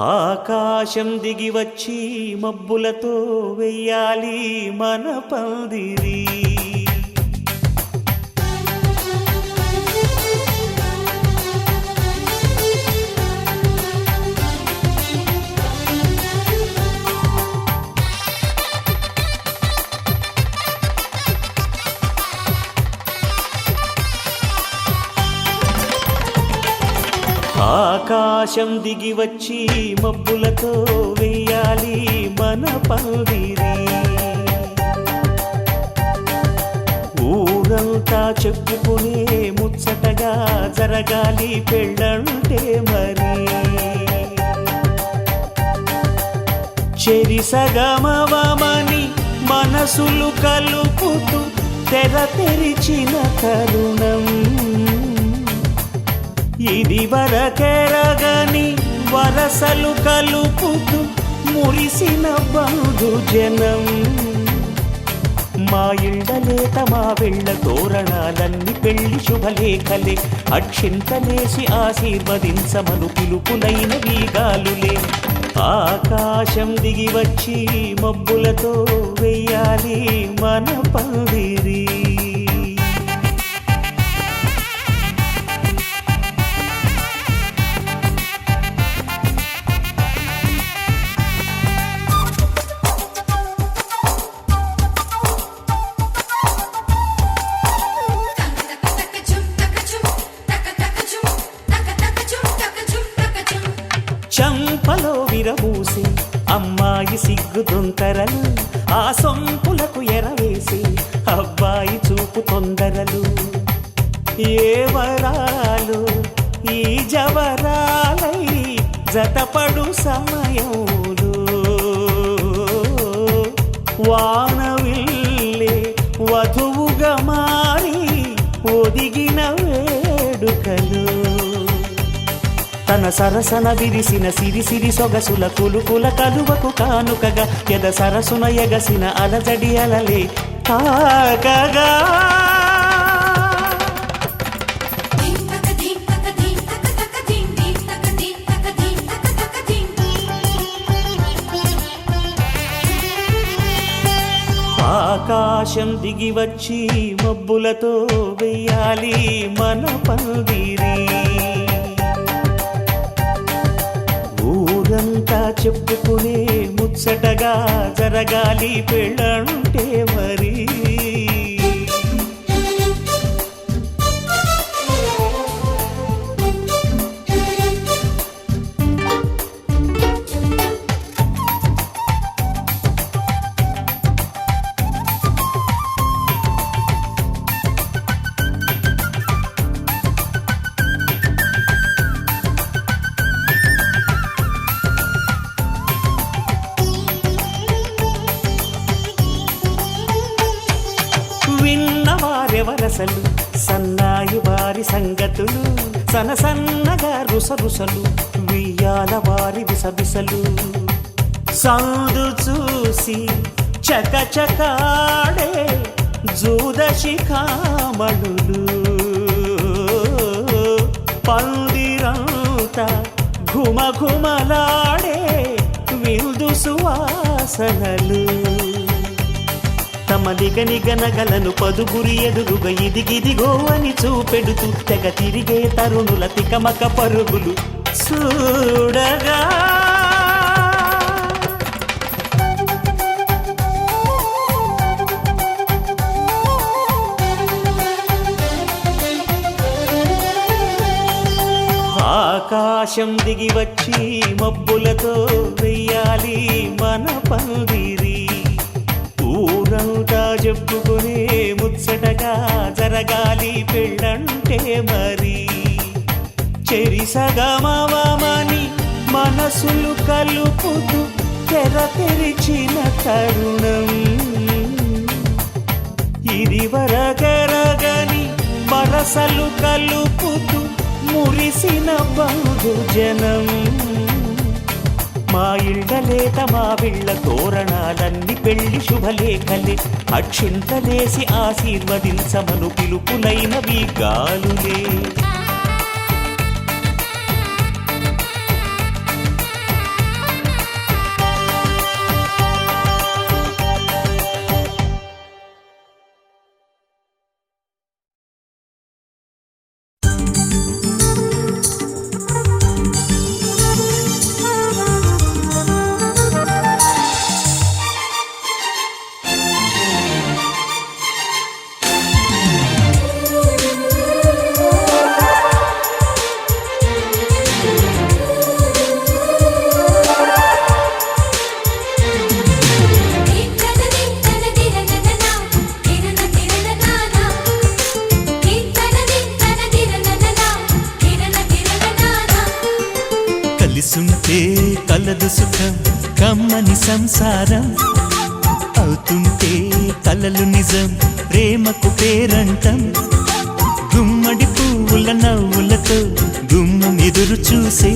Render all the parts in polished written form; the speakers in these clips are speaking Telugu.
ఆకాశం దిగి వచ్చి మబ్బులతో వెయ్యాలి మన పందిరి. ఆకాశం దిగి వచ్చి మబ్బులతో వెయ్యాలి మన పందిరి. ఊరంతా చెప్పుకునే ముచ్చటగా జరగాలి పెళ్ళంటే మరి. చెరిసగమవమని మనసులు కలుపుతూ తెర తెరిచిన తరుణం. ఇది వరకెరగని వరసలు కలుపుతూ మురిసిన బంధుజనం. మా ఇళ్ళలేత మా వెళ్ళ తోరణాలన్నీ పెళ్లి శుభలేఖలే. అక్షింతలేసి ఆశీర్వదించమను పిలుపులైన వీగాలులే. ఆకాశం దిగి వచ్చి మబ్బులతో వెయ్యాలి మన పందిరి. చంపలో విరబూసి అమ్మాయి సిగ్గు దొంతరలు. ఆ సొంపులకు ఎరవేసి అబ్బాయి చూపు తొందరలు. ఏ వరాలు ఈ జవరాలై జతపడు సమయంలో. వానవిల్లే వధువుగా మారి ఒదిగిన వేడుకలు. తన సరసన విరిసిన సిరిసిరి సొగసుల కులుకుల కలువకు కానుకగా ఎద సరసున ఎగసిన అలజడి అలలే తాకగా. ఆకాశం దిగి వచ్చి మబ్బులతో వెయ్యాలి మన పందిరి. ఊరంతా చెప్పుకునే ముచ్చటగా జరగాలి పెళ్ళంటే మరి. విన్నవారెవరసలు సన్నాయి వారి సంగతులు. సనసన్నగా రుసరుసలు వియ్యాల వారి విసబిసలు. సందు చూసి చకచకాడే జూదశిఖామణులు. పందిరంతా ఘుమఘుమలాడే విందు సువాసనలు. తమ నిగనిగనగలను పదుగురి ఎదురుగా ఇదిగిదిగో అని చూపెడుతూ తెగ తిరిగే తరుణుల తికమక పరుగులు చూడగా. ఆకాశం దిగి వచ్చి మబ్బులతో వెయ్యాలి మన పందిరి. ఊరంతా చెప్పుకునే ముచ్చటగా జరగాలి పెళ్ళంటే మరి. చెరిసగమవమని మనసులు కలుపుతూ తెర తెరిచిన తరుణం. ఇది వరకెరగని వరసలు కలుపుతూ మురిసిన బంధుజనం. మా ఇళ్ళలేత మా వీళ్ళ తోరణాలన్నీ పెళ్లి శుభలేఖలే. అక్షింతలేసి ఆశీర్వదించమను పిలుపులైన వీగాలులే. కలిసుంటే కలదు సుఖం కమ్మని సంసారం అవుతుంటే కలలు నిజం ప్రేమకు పేరంటం గుమ్మడి పువ్వుల నవ్వులతో గుమ్మం ఎదురు చూసే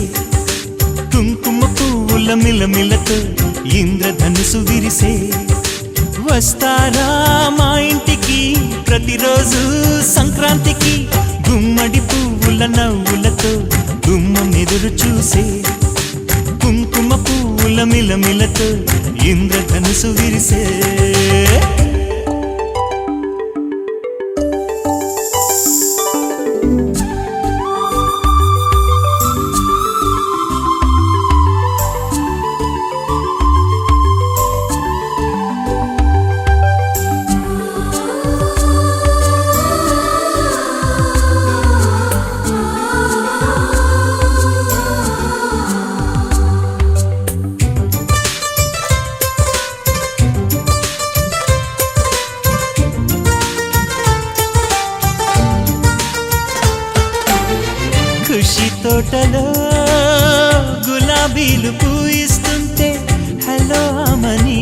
కుంకుమ పువ్వుల మిలమిలతో ఇంద్రధనుసు విరిసే వస్తారా మా ఇంటికి ప్రతిరోజు సంక్రాంతికి గుమ్మడి పువ్వుల నవ్వులతో గుమ్మం ఎదురు చూసే కుంకుమ పువ్వుల మిలమిలతో ఇంద్రధనుసు విరిసే ఖుషి తోటలో గులాబీలు పూయిస్తుంటే హలో అమని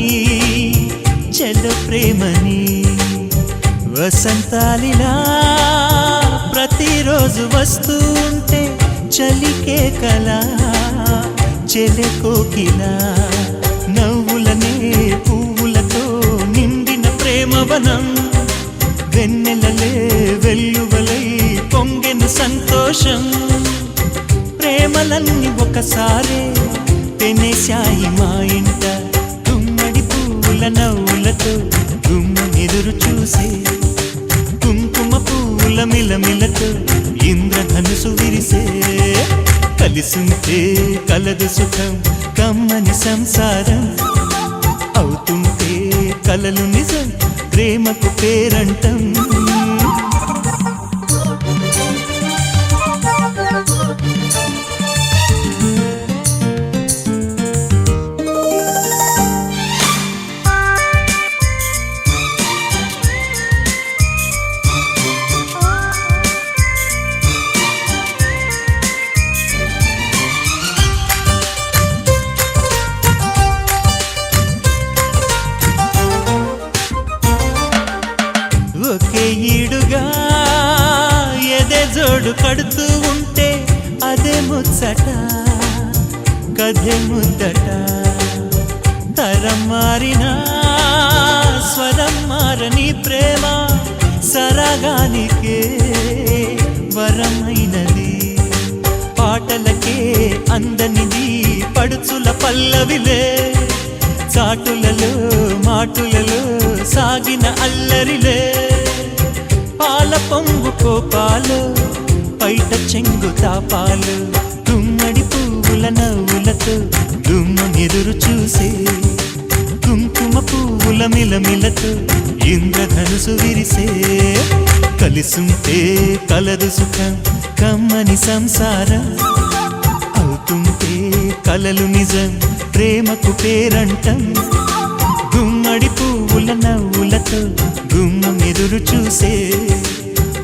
చెల్లు ప్రేమని వసంతాలిలా ప్రతిరోజు వస్తూ ఉంటే చలికే కలా చెలె కోకిలా నవ్వులనే పువ్వులతో నిండిన ప్రేమవనం వెన్నెలలే వెల్లువలై పొంగెను సంతోషం ప్రేమలన్నీ ఒకసారే పెనేశాయి మా ఇంట గుమ్మడి పువ్వుల నవ్వులతో గుమ్మం ఎదురు చూసే కుంకుమ పువ్వుల మిలమిలతో ఇంద్రధనుసు విరిసే కలిసుంటే కలదు సుఖం కమ్మని సంసారం అవుతుంటే కలలు నిజం ప్రేమకు పేరంటం ఒకే ఈడుగా ఎదే జోడు కడుతూ ఉంటే అదే ముచ్చట కథే ముద్దట తరం మారినా స్వరం మారని ప్రేమ సరగానికే వరమైనది పాటలకే అందనిది పడుచుల పల్లవిలే చాటులలో మాటులలో సాగిన అల్లరిలే పాల పొంగు కోపాలు పైట చెంగు తాపాలు గుమ్మడి పువ్వుల నవ్వులతో గుమ్మం ఎదురు చూసే కుంకుమ పువ్వుల మిలమిలతో ఇంద్రధనుసు విరిసే కలిసుంటే కలదు సుఖం కమ్మని సంసారం అవుతుంటే కలలు నిజం ప్రేమకు పేరంటం గుమ్మడి పువ్వుల నవ్వులతో గుమ్మం ఎదురు చూసే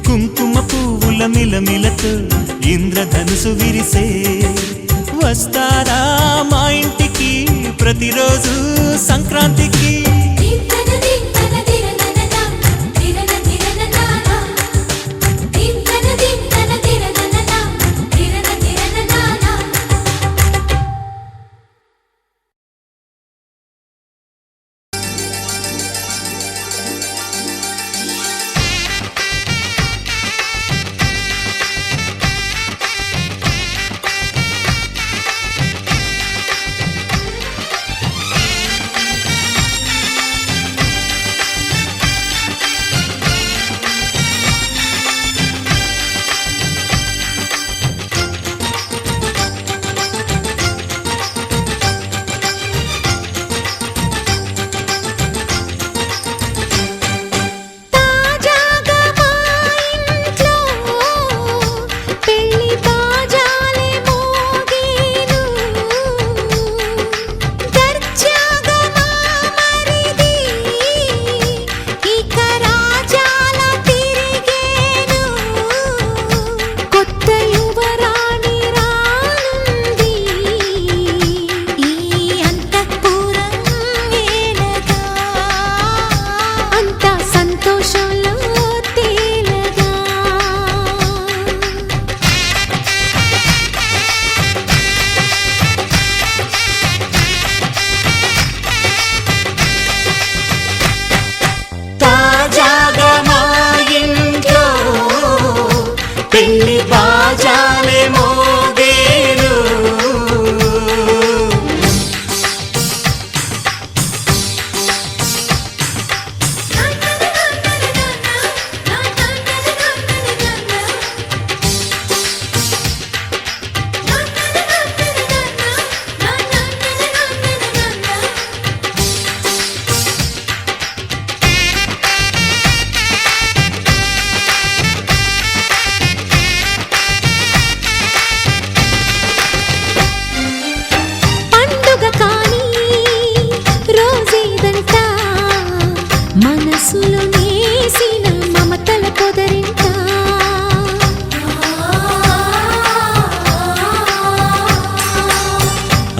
కుంకుమ పువ్వుల మిలమిలతో ఇంద్రధనుసు విరిసే వస్తారా మా ఇంటికి ప్రతిరోజు సంక్రాంతికి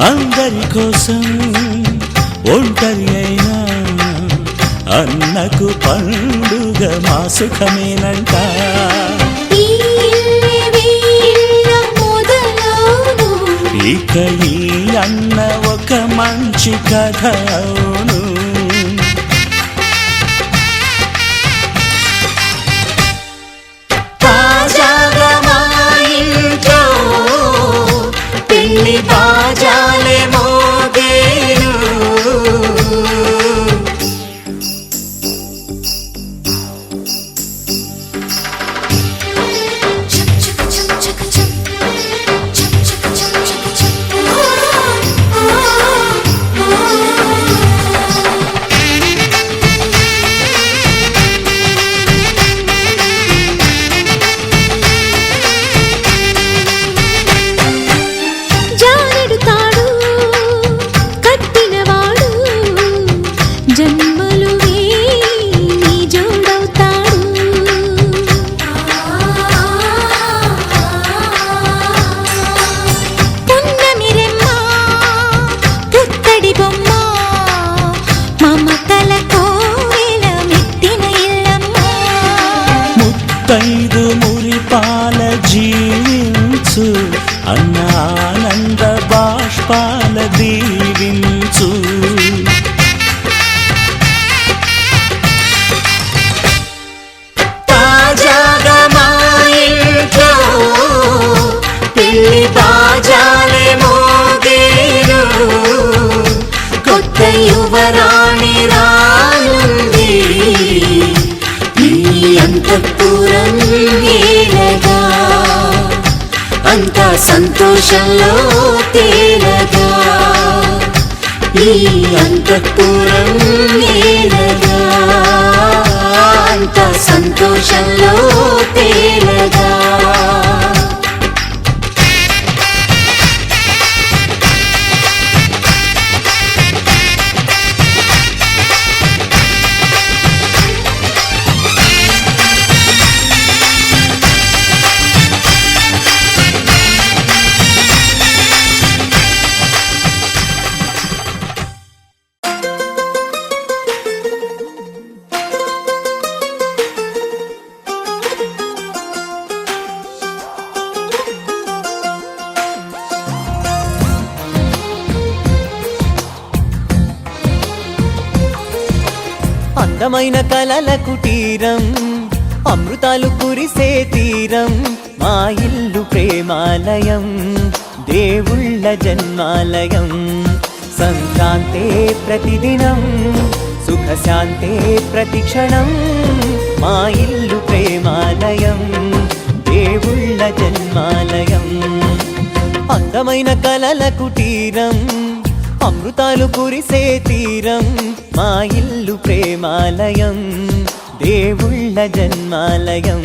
అందరి కోసం ఒంటరి అయినా అన్నకు పండుగ మా సుఖమేనంట. ఇక ఈ అన్న ఒక మంచి కథ అవును. తాజాగా మా ఇంట్లో పెళ్లి బాజాలే మోగేను. ముత్తైదు మురిపాల జీవించు అన్న ఆనంద బాష్పాల దీవించు. తాజాగా మా ఇంట్లో పెళ్లి బాజాలే మోగేను. కొత్త యువరాణి రానుంది అంతఃపురం ఏలగా. అంతా సంతోషంలో తేలగా. ఈ అంతఃపురం ఏలగా. అంతా సంతోషంలో తేలగా. అందమైన కలల కుటీరం అమృతాలు కురిసే తీరం మా ఇల్లు ప్రేమాలయం దేవుళ్ళ జన్మాలయం. సంక్రాంతే ప్రతిదినం సుఖశాంతే ప్రతిక్షణం మా ఇల్లు ప్రేమాలయం దేవుళ్ళ జన్మాలయం. అందమైన కలల కుటీరం అమృతాలు కురిసే తీరం మా ఇల్లు ప్రేమాలయం దేవుళ్ళ జన్మాలయం.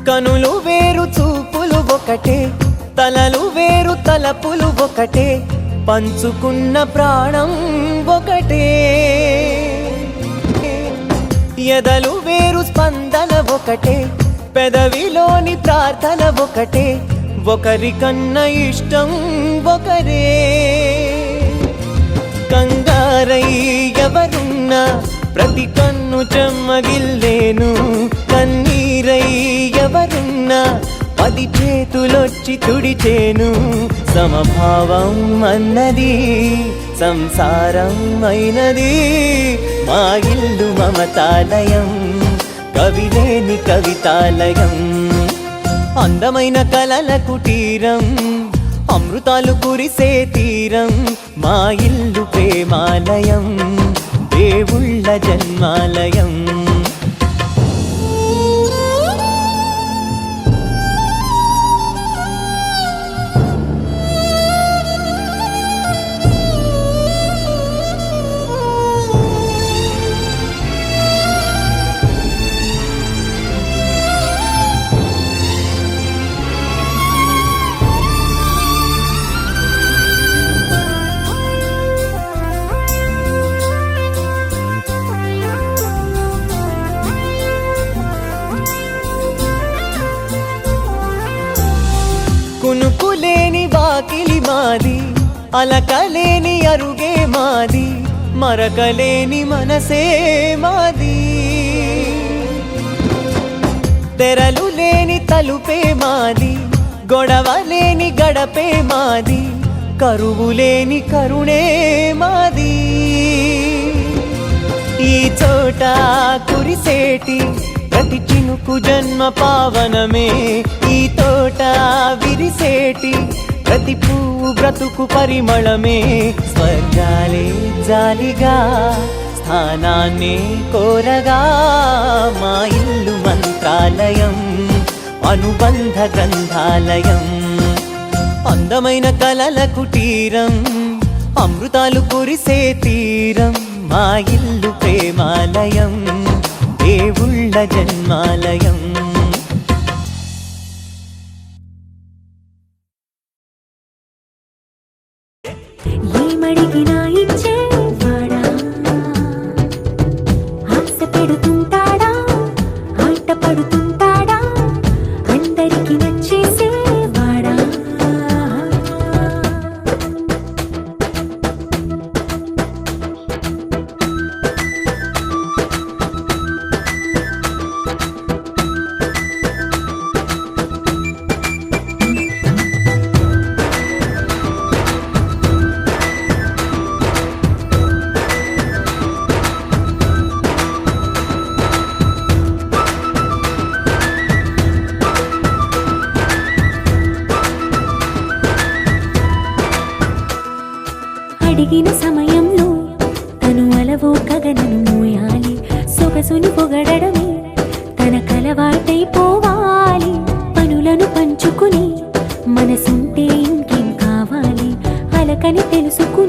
కనులు వేరు చూపులు ఒకటే తలలు వేరు తలపులు ఒకటే పంచుకున్న ప్రాణం ఒకటే. ఎదలు వేరు స్పందన ఒకటే పెదవిలోని ప్రార్థన ఒకటే ఒకరికన్నా ఇష్టం ఒకరే. కంగారై ఎవరున్నా ప్రతి కన్ను చెమ్మగిల్లేను కన్నీరై ఎవరున్నా 10 చేతులొచ్చి తుడిచేను. సమభావం అన్నది సంసారం అయినది మా ఇల్లు మమతాలయం కవిలేని కవితాలయం. అందమైన కలల కుటీరం అమృతాలు కురిసే తీరం మా ఇల్లు ప్రేమాలయం దేవుళ్ళ జన్మాలయం. కునుకులేని వాకిలి మాది, అలకలేని అరుగే మాది, మరకలేని మనసే మాది. తెరలు లేని తలుపే మాది, గొడవలేని గడపే మాది, కరువులేని కరుణే మాది. ఈ చోట కురిసేటి ప్రతి చినుకు జన్మ పావనమే, ఈ తోట విరిసేటి ప్రతి పువ్వు బ్రతుకు పరిమళమే. స్వర్గాలే జాలిగా స్థానాన్ని కోరగా, మా ఇల్లు మంత్రాలయం, అనుబంధ గ్రంథాలయం. అందమైన కలల కుటీరం, అమృతాలు కురిసే తీరం, మా ఇల్లు ప్రేమాలయం, దేవుళ్ళ జన్మాలయం. ఏమడిగినా ఇచ్చేవాడా, ఆశ పెడుతుంటాడా, ఆట పడుతుంటాడా, అందరికి నచ్చేసేవాడా. అడిగిన సమయంలో తను అలవో గగనను మోయాలి, సొగసుని పొగడమే తన కలవాటైపోవాలి. పనులను పంచుకుని మనసుంటే ఇంకేం కావాలి, అలకని తెలుసుకుని